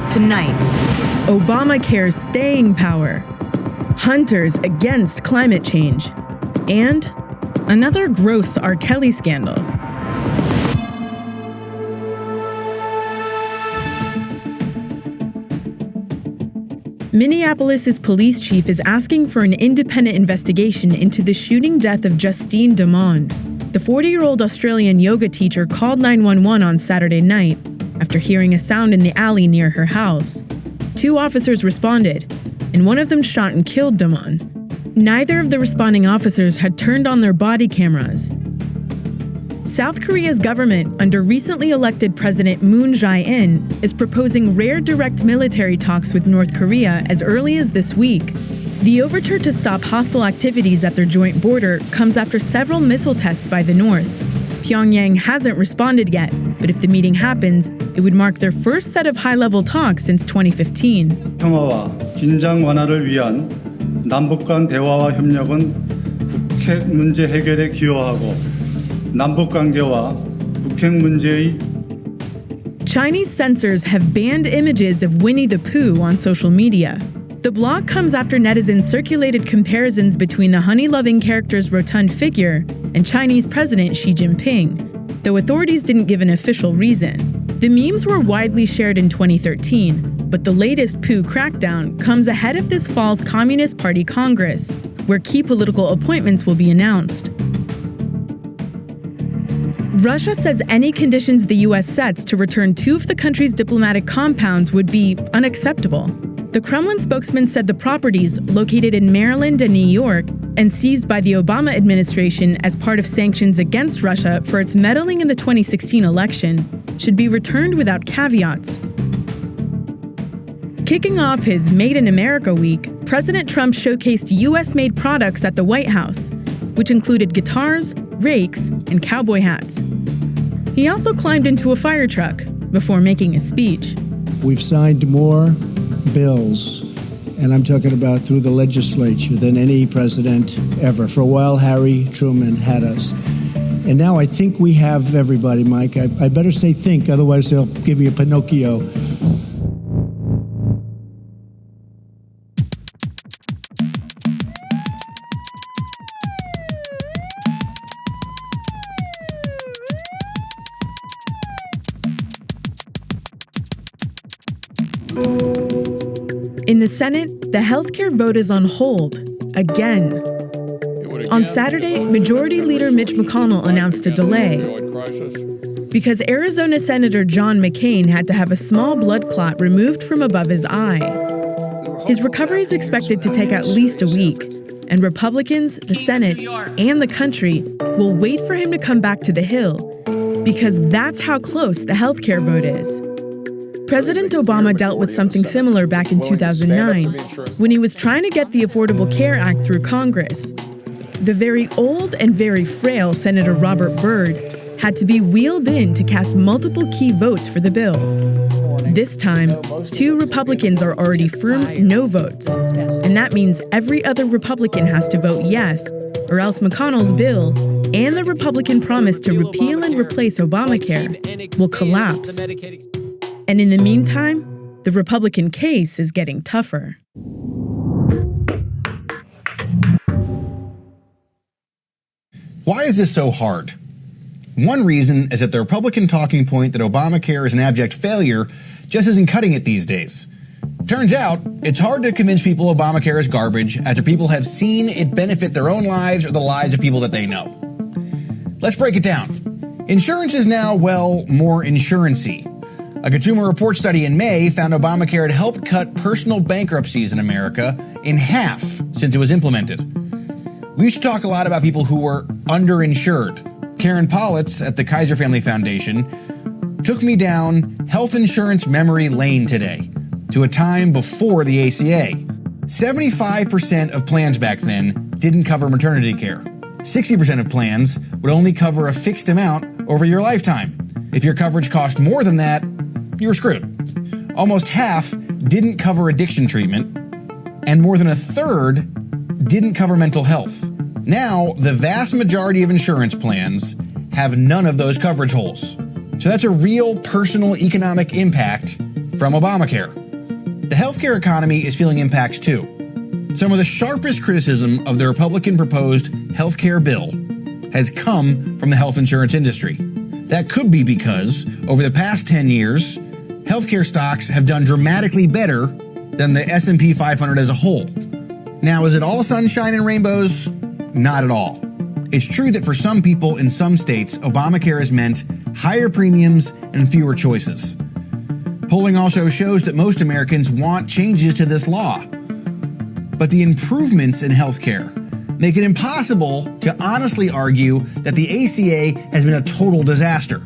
Tonight, Obamacare's staying power, hunters against climate change, and another gross R. Kelly scandal. Minneapolis's police chief is asking for an independent investigation into the shooting death of Justine Damon. The 40-year-old Australian yoga teacher called 911 on Saturday night after hearing a sound in the alley near her house. 2 officers responded, and one of them shot and killed Damon. Neither of the responding officers had turned on their body cameras. South Korea's government, under recently elected President Moon Jae-in, is proposing rare direct military talks with North Korea as early as this week. The overture to stop hostile activities at their joint border comes after several missile tests by the North. Pyongyang hasn't responded yet, but if the meeting happens, it would mark their first set of high-level talks since 2015. 평화와 긴장 완화를 위한 남북 간 대화와 협력은 북핵 문제 해결에 기여하고 남북 관계와 북핵 문제의 Chinese censors have banned images of Winnie the Pooh on social media. The block comes after netizens circulated comparisons between the honey-loving character's rotund figure and Chinese President Xi Jinping, though authorities didn't give an official reason. The memes were widely shared in 2013, but the latest Pooh crackdown comes ahead of this fall's Communist Party Congress, where key political appointments will be announced. Russia says any conditions the U.S. sets to return 2 of the country's diplomatic compounds would be unacceptable. The Kremlin spokesman said the properties, located in Maryland and New York, and seized by the Obama administration as part of sanctions against Russia for its meddling in the 2016 election, should be returned without caveats. Kicking off his Made in America week, President Trump showcased U.S.-made products at the White House, which included guitars, rakes, and cowboy hats. He also climbed into a fire truck before making a speech. We've signed more bills, and I'm talking about through the legislature, than any president ever. For a while, Harry Truman had us. And now I think we have everybody, Mike. I better say think, otherwise they'll give me a Pinocchio. In the Senate, the healthcare vote is on hold, again. On Saturday, Majority Leader Mitch McConnell announced a delay because Arizona Senator John McCain had to have a small blood clot removed from above his eye. His recovery is expected to take at least a week, and Republicans, the Senate, and the country will wait for him to come back to the Hill because that's how close the healthcare vote is. President Obama dealt with something similar back in 2009 when he was trying to get the Affordable Care Act through Congress. The very old and very frail Senator Robert Byrd had to be wheeled in to cast multiple key votes for the bill. This time, 2 Republicans are already firm no votes, and that means every other Republican has to vote yes, or else McConnell's bill and the Republican promise to repeal and replace Obamacare will collapse. And in the meantime, the Republican case is getting tougher. Why is this so hard? One reason is that the Republican talking point that Obamacare is an abject failure just isn't cutting it these days. Turns out, it's hard to convince people Obamacare is garbage after people have seen it benefit their own lives or the lives of people that they know. Let's break it down. Insurance is now, well, more insurance-y. A Consumer Reports study in May found Obamacare had helped cut personal bankruptcies in America in half since it was implemented. We used to talk a lot about people who were underinsured. Karen Politz at the Kaiser Family Foundation took me down health insurance memory lane today to a time before the ACA. 75% of plans back then didn't cover maternity care. 60% of plans would only cover a fixed amount over your lifetime. If your coverage cost more than that, you're screwed. Almost half didn't cover addiction treatment, and more than a third didn't cover mental health. Now, the vast majority of insurance plans have none of those coverage holes. So that's a real personal economic impact from Obamacare. The healthcare economy is feeling impacts too. Some of the sharpest criticism of the Republican proposed healthcare bill has come from the health insurance industry. That could be because, over the past 10 years, healthcare stocks have done dramatically better than the S&P 500 as a whole. Now, is it all sunshine and rainbows? Not at all. It's true that for some people in some states, Obamacare has meant higher premiums and fewer choices. Polling also shows that most Americans want changes to this law. But the improvements in healthcare make it impossible to honestly argue that the ACA has been a total disaster.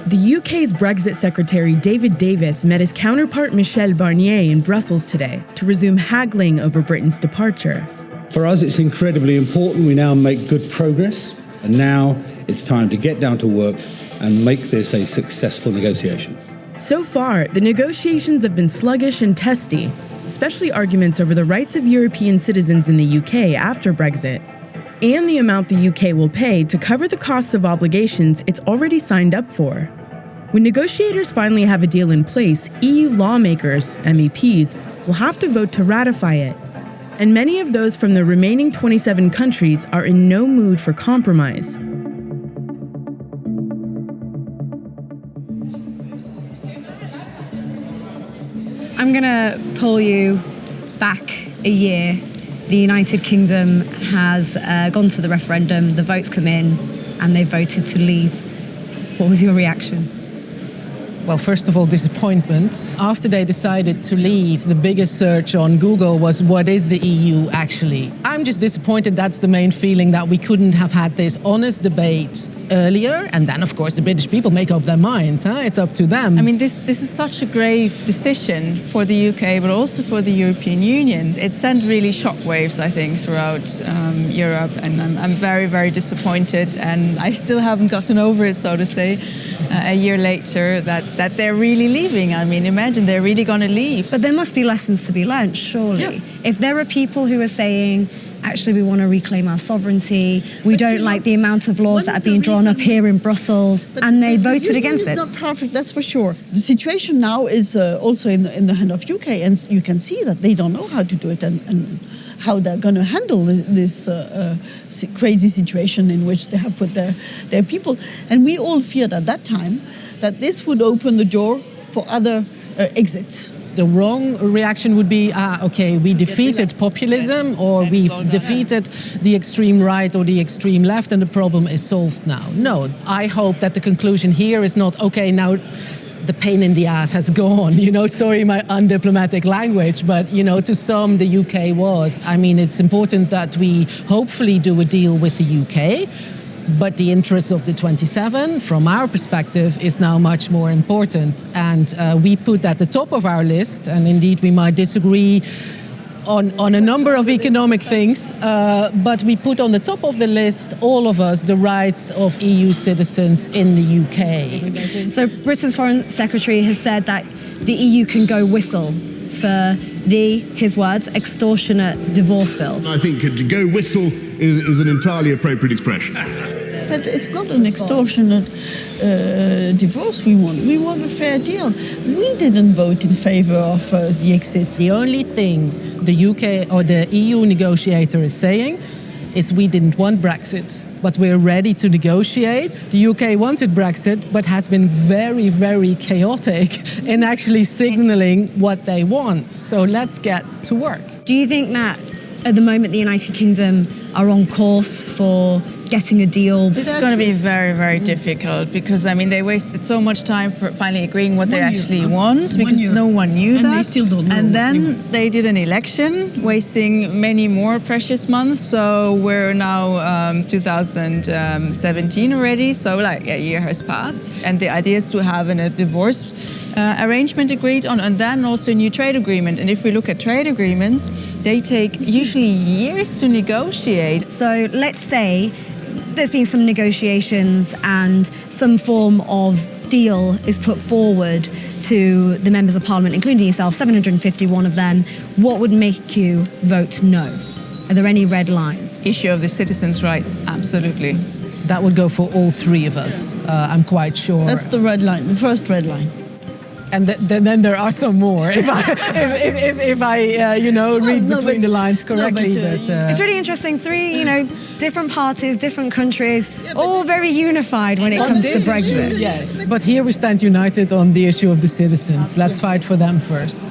The UK's Brexit Secretary David Davis met his counterpart Michel Barnier in Brussels today to resume haggling over Britain's departure. For us, it's incredibly important we now make good progress, and now it's time to get down to work and make this a successful negotiation. So far, the negotiations have been sluggish and testy, especially arguments over the rights of European citizens in the UK after Brexit, and the amount the UK will pay to cover the costs of obligations it's already signed up for. When negotiators finally have a deal in place, EU lawmakers, MEPs, will have to vote to ratify it. And many of those from the remaining 27 countries are in no mood for compromise. I'm going to pull you back a year. The United Kingdom has gone to the referendum, the votes come in, and they voted to leave. What was your reaction? Well, first of all, disappointment. After they decided to leave, the biggest search on Google was, what is the EU actually? I'm just disappointed that's the main feeling, that we couldn't have had this honest debate earlier. And then, of course, the British people make up their minds. It's up to them. I mean, this is such a grave decision for the UK, but also for the European Union. It sent really shockwaves, I think, throughout Europe. And I'm very, very disappointed. And I still haven't gotten over it, so to say, a year later, that they're really leaving. I mean, imagine they're really going to leave. But there must be lessons to be learned, surely. Yeah. If there are people who are saying, actually, we want to reclaim our sovereignty, we don't like the amount of laws that are being drawn up here in Brussels, and they voted against it. It's not perfect, that's for sure. The situation now is also in the hand of UK, and you can see that they don't know how to do it and how they're going to handle this crazy situation in which they have put their people. And we all feared at that time that this would open the door for other exits. The wrong reaction would be, okay, we defeated populism, or we've defeated the extreme right or the extreme left, and the problem is solved now. No, I hope that the conclusion here is not, okay, now the pain in the ass has gone, sorry my undiplomatic language, but, to some the UK was. I mean, it's important that we hopefully do a deal with the UK, but the interests of the 27, from our perspective, is now much more important. And we put at the top of our list, and indeed we might disagree on a number of economic things, but we put on the top of the list, all of us, the rights of EU citizens in the UK. So Britain's Foreign Secretary has said that the EU can go whistle for his words, extortionate divorce bill. I think to go whistle is an entirely appropriate expression. But it's not an extortionate divorce we want. We want a fair deal. We didn't vote in favor of the exit. The only thing the UK or the EU negotiator is saying is we didn't want Brexit, but we're ready to negotiate. The UK wanted Brexit, but has been very, very chaotic in actually signaling what they want. So let's get to work. Do you think that at the moment the United Kingdom are on course for getting a deal? It's going to be very, very difficult because, I mean, they wasted so much time for finally agreeing what they actually want because no one knew that. And they still don't know. And then they did an election, wasting many more precious months. So we're now 2017 already. So like a year has passed. And the idea is to have a divorce arrangement agreed on, and then also a new trade agreement. And if we look at trade agreements, they take usually years to negotiate. So let's say there's been some negotiations and some form of deal is put forward to the members of parliament, including yourself, 751 of them. What would make you vote no? Are there any red lines? Issue of the citizens' rights, absolutely. That would go for all three of us, I'm quite sure. That's the red line, the first red line. And then there are some more, if I read between the lines correctly. It's really interesting. Three, different parties, different countries, all very unified when it comes to Brexit. Yes, but here we stand united on the issue of the citizens. Let's fight for them first.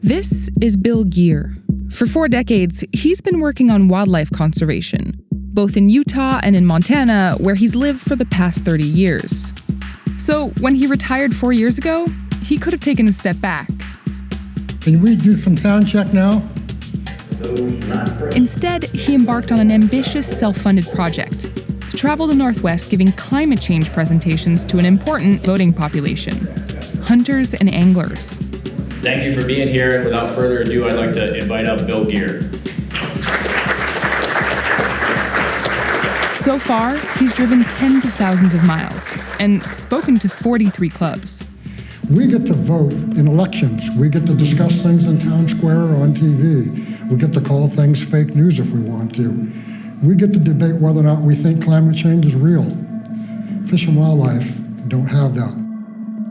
This is Bill Geer. For 4 decades, he's been working on wildlife conservation, both in Utah and in Montana, where he's lived for the past 30 years. So when he retired 4 years ago, he could have taken a step back. Can we do some sound check now? Instead, he embarked on an ambitious self-funded project to travel the Northwest giving climate change presentations to an important voting population, hunters and anglers. Thank you for being here, and without further ado, I'd like to invite up Bill Geer. So far, he's driven tens of thousands of miles and spoken to 43 clubs. We get to vote in elections. We get to discuss things in town square or on TV. We get to call things fake news if we want to. We get to debate whether or not we think climate change is real. Fish and wildlife don't have that.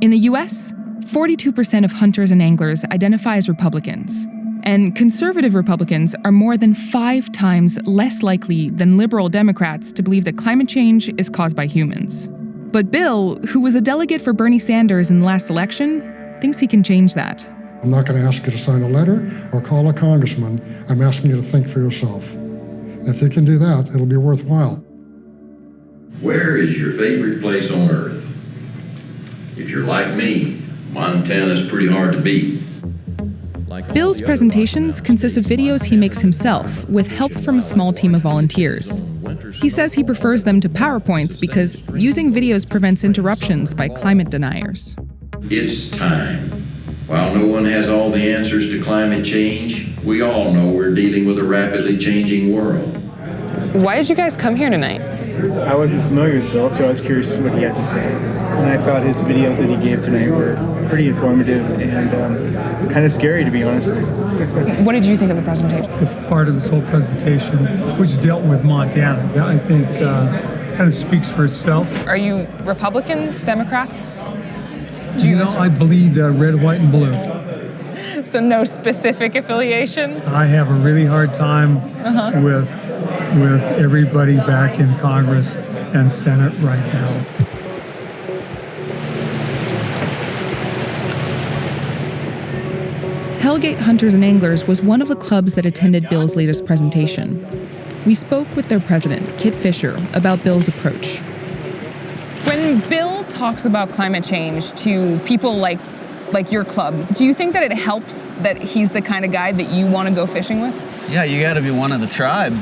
In the U.S., 42% of hunters and anglers identify as Republicans, and conservative Republicans are more than 5 times less likely than liberal Democrats to believe that climate change is caused by humans. But Bill, who was a delegate for Bernie Sanders in the last election, thinks he can change that. I'm not going to ask you to sign a letter or call a congressman. I'm asking you to think for yourself. If you can do that, it'll be worthwhile. Where is your favorite place on earth? If you're like me, Montana's pretty hard to beat. Bill's presentations consist of videos he makes himself with help from a small team of volunteers. He says he prefers them to PowerPoints because using videos prevents interruptions by climate deniers. It's time. While no one has all the answers to climate change, we all know we're dealing with a rapidly changing world. Why did you guys come here tonight? I wasn't familiar with Bill, so I was curious what he had to say. And I thought his videos that he gave tonight were pretty informative and kind of scary, to be honest. What did you think of the presentation? The part of this whole presentation, which dealt with Montana, I think kind of speaks for itself. Are you Republicans, Democrats? I bleed red, white, and blue. So no specific affiliation? I have a really hard time with everybody back in Congress and Senate right now. Hellgate Hunters and Anglers was one of the clubs that attended Bill's latest presentation. We spoke with their president, Kit Fisher, about Bill's approach. When Bill talks about climate change to people like your club, do you think that it helps that he's the kind of guy that you want to go fishing with? Yeah, you got to be one of the tribe.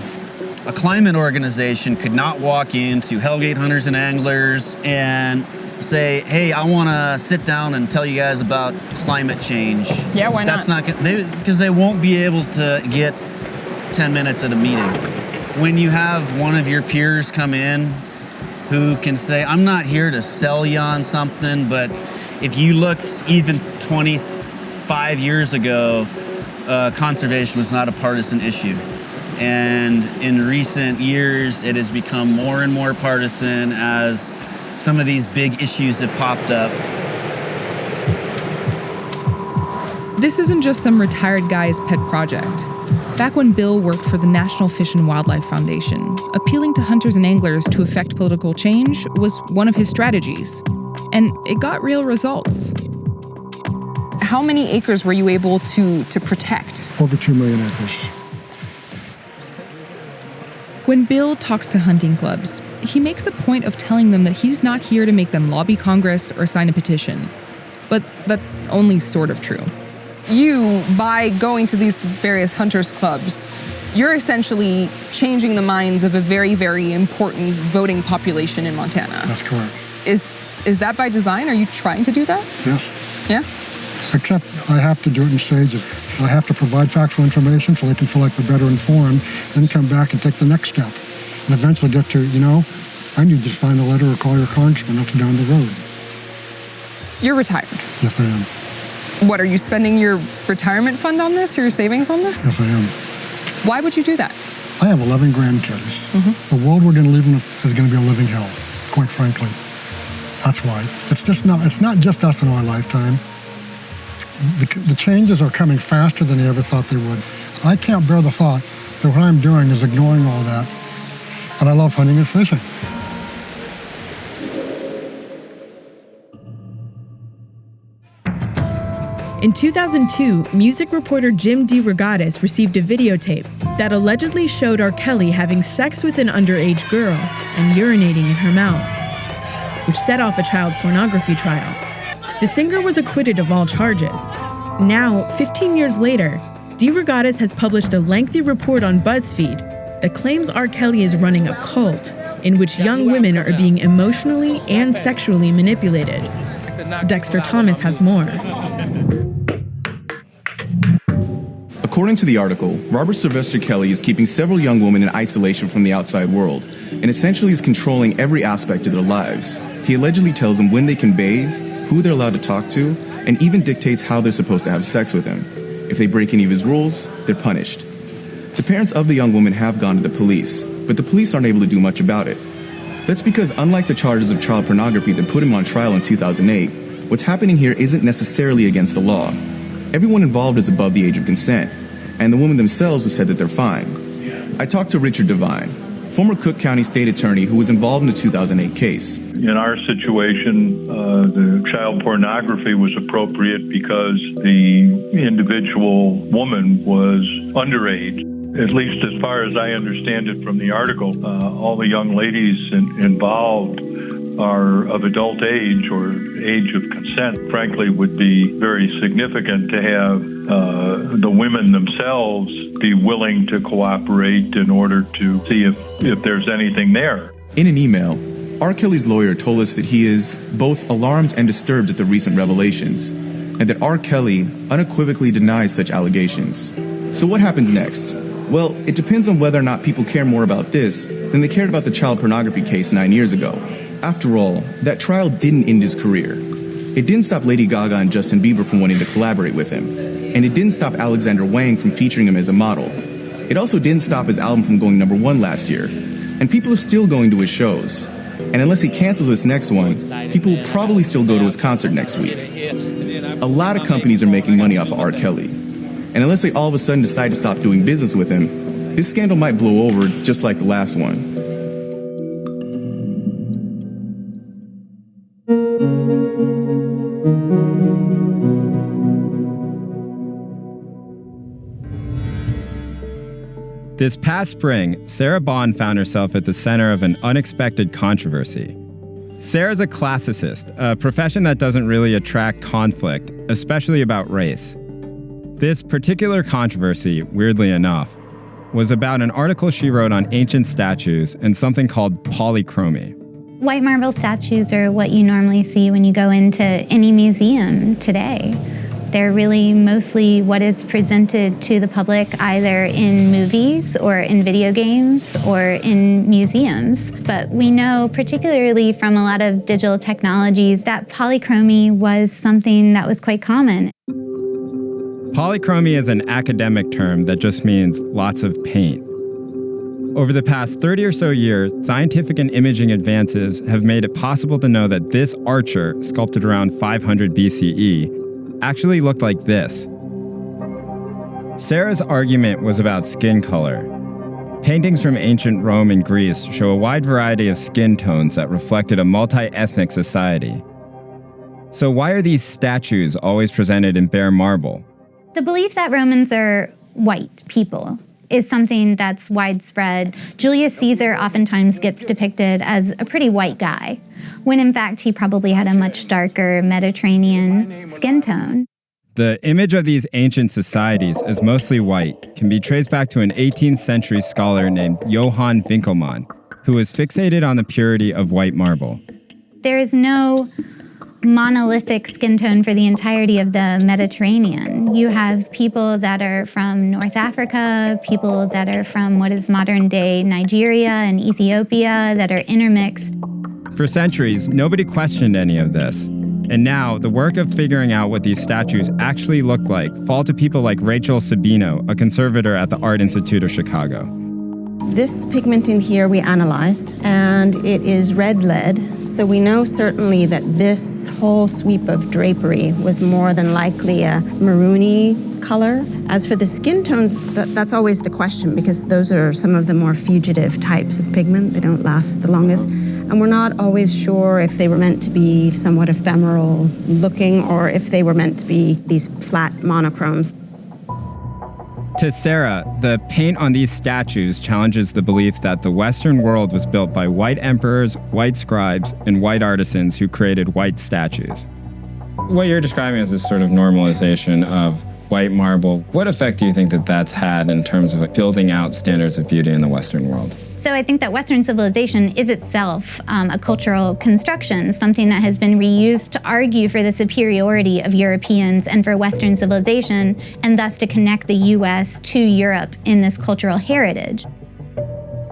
A climate organization could not walk into Hellgate Hunters and Anglers and say, hey, I want to sit down and tell you guys about climate change. Yeah, why not? That's not because they won't be able to get 10 minutes at a meeting. When you have one of your peers come in who can say, I'm not here to sell you on something, but if you looked even 25 years ago, conservation was not a partisan issue. And in recent years, it has become more and more partisan as some of these big issues have popped up. This isn't just some retired guy's pet project. Back when Bill worked for the National Fish and Wildlife Foundation, appealing to hunters and anglers to effect political change was one of his strategies. And it got real results. How many acres were you able to protect? Over 2 million acres. When Bill talks to hunting clubs, he makes a point of telling them that he's not here to make them lobby Congress or sign a petition. But that's only sort of true. You, by going to these various hunters clubs, you're essentially changing the minds of a very, very important voting population in Montana. That's correct. Is that by design? Are you trying to do that? Yes. Yeah? Except I have to do it in stages. I have to provide factual information so they can feel like they're better informed, then come back and take the next step. And eventually get to, I need to sign a letter or call your congressman that's down the road. You're retired. Yes, I am. What, are you spending your retirement fund on this or your savings on this? Yes, I am. Why would you do that? I have 11 grandkids. The world we're going to live in is going to be a living hell, quite frankly. That's why. It's not just us in our lifetime. The changes are coming faster than they ever thought they would. I can't bear the thought that what I'm doing is ignoring all that. And I love hunting and fishing. In 2002, music reporter Jim DeRogatis received a videotape that allegedly showed R. Kelly having sex with an underage girl and urinating in her mouth, which set off a child pornography trial. The singer was acquitted of all charges. Now, 15 years later, DeRogatis has published a lengthy report on BuzzFeed that claims R. Kelly is running a cult in which young women are being emotionally and sexually manipulated. Dexter Thomas has more. According to the article, Robert Sylvester Kelly is keeping several young women in isolation from the outside world and essentially is controlling every aspect of their lives. He allegedly tells them when they can bathe, who they're allowed to talk to, and even dictates how they're supposed to have sex with him. If they break any of his rules, they're punished. The parents of the young women have gone to the police, but the police aren't able to do much about it. That's because unlike the charges of child pornography that put him on trial in 2008, what's happening here isn't necessarily against the law. Everyone involved is above the age of consent, and the women themselves have said that they're fine. I talked to Richard Devine, former Cook County State Attorney who was involved in the 2008 case. In our situation, the child pornography was appropriate because the individual woman was underage. At least as far as I understand it from the article, all the young ladies involved are of adult age or age of consent. Frankly, would be very significant to have the women themselves be willing to cooperate in order to see if there's anything there. In an email, R. Kelly's lawyer told us that he is both alarmed and disturbed at the recent revelations, and that R. Kelly unequivocally denies such allegations. So what happens next? Well, it depends on whether or not people care more about this than they cared about the child pornography case 9 years ago. After all, that trial didn't end his career. It didn't stop Lady Gaga and Justin Bieber from wanting to collaborate with him. And it didn't stop Alexander Wang from featuring him as a model. It also didn't stop his album from going #1 last year. And people are still going to his shows. And unless he cancels this next one, people will probably still go to his concert next week. A lot of companies are making money off of R. Kelly. And unless they all of a sudden decide to stop doing business with him, this scandal might blow over just like the last one. This past spring, Sarah Bond found herself at the center of an unexpected controversy. Sarah's a classicist, a profession that doesn't really attract conflict, especially about race. This particular controversy, weirdly enough, was about an article she wrote on ancient statues and something called polychromy. White marble statues are what you normally see when you go into any museum today. They're really mostly what is presented to the public either in movies or in video games or in museums. But we know, particularly from a lot of digital technologies, that polychromy was something that was quite common. Polychromy is an academic term that just means lots of paint. Over the past 30 or so years, scientific and imaging advances have made it possible to know that this archer, sculpted around 500 BCE, actually looked like this. Sarah's argument was about skin color. Paintings from ancient Rome and Greece show a wide variety of skin tones that reflected a multi-ethnic society. So why are these statues always presented in bare marble? The belief that Romans are white people is something that's widespread. Julius Caesar oftentimes gets depicted as a pretty white guy, when in fact he probably had a much darker Mediterranean skin tone. The image of these ancient societies as mostly white can be traced back to an 18th century scholar named Johann Winkelmann, who was fixated on the purity of white marble. There is no monolithic skin tone for the entirety of the Mediterranean. You have people that are from North Africa, people that are from what is modern-day Nigeria and Ethiopia that are intermixed. For centuries, nobody questioned any of this. And now, the work of figuring out what these statues actually looked like fall to people like Rachel Sabino, a conservator at the Art Institute of Chicago. This pigment in here we analyzed, and it is red lead, so we know certainly that this whole sweep of drapery was more than likely a maroony color. As for the skin tones, that's always the question, because those are some of the more fugitive types of pigments. They don't last the longest. And we're not always sure if they were meant to be somewhat ephemeral looking or if they were meant to be these flat monochromes. To Sarah, the paint on these statues challenges the belief that the Western world was built by white emperors, white scribes, and white artisans who created white statues. What you're describing is this sort of normalization of white marble. What effect do you think that that's had in terms of building out standards of beauty in the Western world? So I think that Western civilization is itself a cultural construction, something that has been reused to argue for the superiority of Europeans and for Western civilization, and thus to connect the U.S. to Europe in this cultural heritage.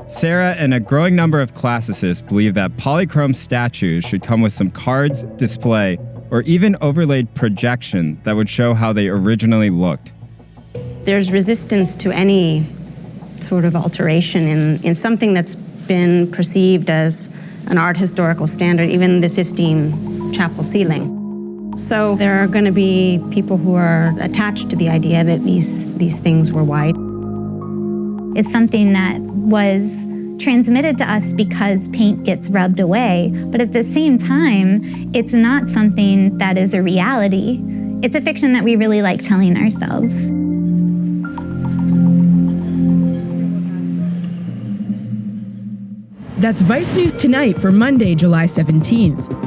Sarah and a growing number of classicists believe that polychrome statues should come with some cards, display, or even overlaid projection that would show how they originally looked. There's resistance to any sort of alteration in something that's been perceived as an art historical standard, even the Sistine Chapel ceiling. So there are going to be people who are attached to the idea that these things were white. It's something that was transmitted to us because paint gets rubbed away, but at the same time, it's not something that is a reality. It's a fiction that we really like telling ourselves. That's Vice News Tonight for Monday, July 17th.